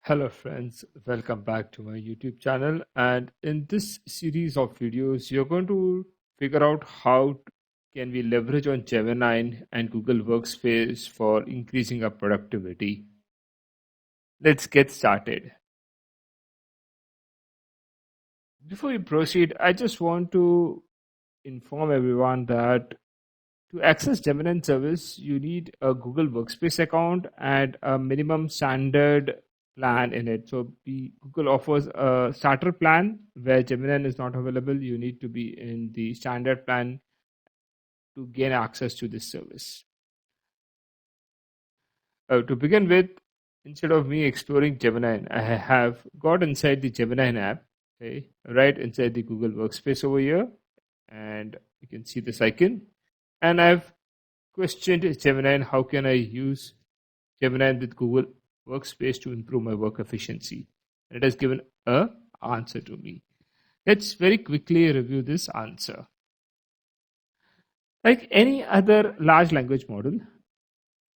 Hello friends, welcome back to my YouTube channel, and in this series of videos you're going to figure out how can we leverage on Gemini and Google Workspace for increasing our productivity. Let's get started. Before we proceed, I just want to inform everyone that to access Gemini service, you need a Google Workspace account and a minimum standard plan in it. So Google offers a starter plan where Gemini is not available. You need to be in the standard plan to gain access to this service. To begin with, instead of me exploring Gemini, I have got inside the Gemini app, okay, right inside the Google Workspace over here, and you can see this icon. And I've questioned Gemini, how can I use Gemini with Google Workspace to improve my work efficiency? And it has given a answer to me. Let's very quickly review this answer. Like any other large language model,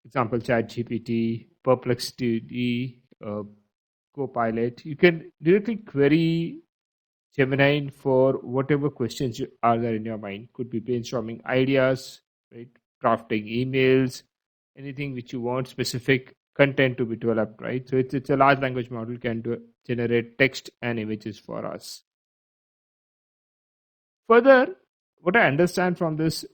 example ChatGPT, Perplexity, Copilot, you can directly query Gemini for whatever questions are there in your mind. Could be brainstorming ideas, right? Drafting emails, anything which you want specific content to be developed, right? So it's a large language model can generate text and images for us. Further, what I understand from this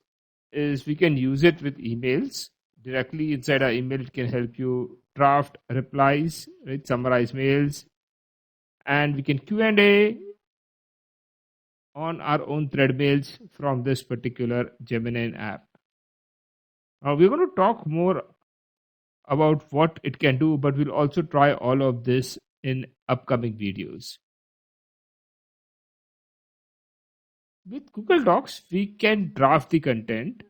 is we can use it with emails directly inside our email. It can help you draft replies, right? Summarize mails, and we can Q&A on our own thread mails from this particular Gemini app. Now we're going to talk more about what it can do, but we'll also try all of this in upcoming videos. With Google Docs, we can draft the content.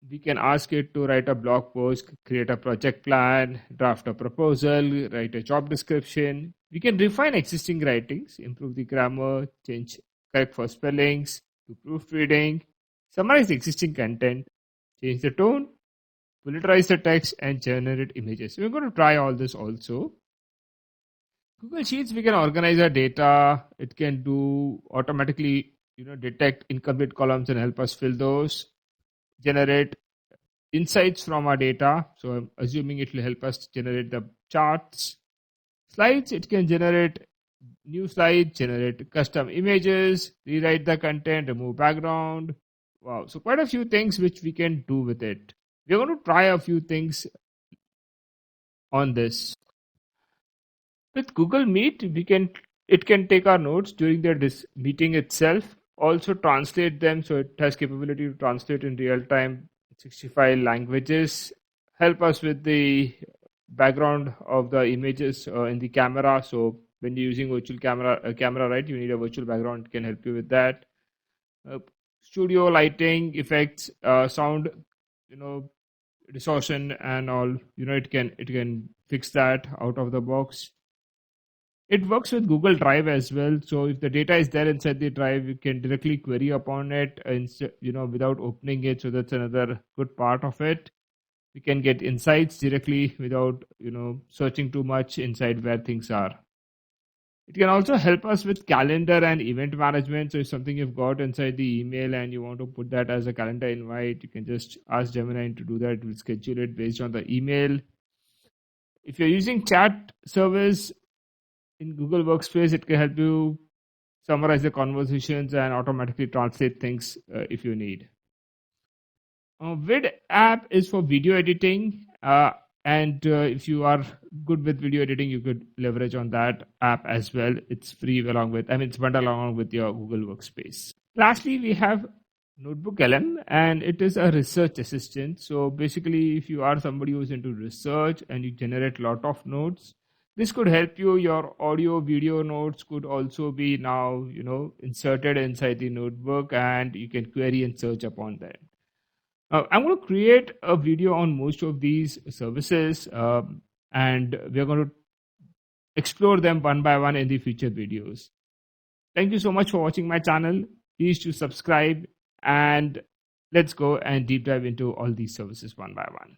We can ask it to write a blog post, create a project plan, draft a proposal, write a job description. We can refine existing writings, improve the grammar, correct for spellings, do proofreading, summarize the existing content, change the tone, filterize the text, and generate images. We're going to try all this also. Google Sheets, we can organize our data. It can do automatically, detect incomplete columns and help us fill those. Generate insights from our data. So I'm assuming it will help us generate the charts. Slides, it can generate new slides, generate custom images, rewrite the content, remove background. Wow, so quite a few things which we can do with it. We're going to try a few things on this. With Google Meet, it can take our notes during the meeting itself, also translate them, so it has capability to translate in real time 65 languages, help us with the background of the images in the camera. So when you're using virtual camera, right, you need a virtual background. It can help you with that. Studio lighting, effects, sound, distortion and all. It can fix that out of the box. It works with Google Drive as well. So if the data is there inside the drive, you can directly query upon it, without opening it. So that's another good part of it. We can get insights directly without, searching too much inside where things are. It can also help us with calendar and event management. So if something you've got inside the email and you want to put that as a calendar invite, you can just ask Gemini to do that. It will schedule it based on the email. If you're using chat service in Google Workspace, it can help you summarize the conversations and automatically translate things if you need. Vid app is for video editing. And if you are good with video editing, you could leverage on that app as well. It's free it's bundled along with your Google Workspace. Lastly, we have Notebook LM, and it is a research assistant. So basically, if you are somebody who's into research and you generate a lot of notes, this could help you. Your audio, video notes could also be now, inserted inside the notebook, and you can query and search upon them. I'm going to create a video on most of these services, and we're going to explore them one by one in the future videos. Thank you so much for watching my channel. Please do subscribe, and let's go and deep dive into all these services one by one.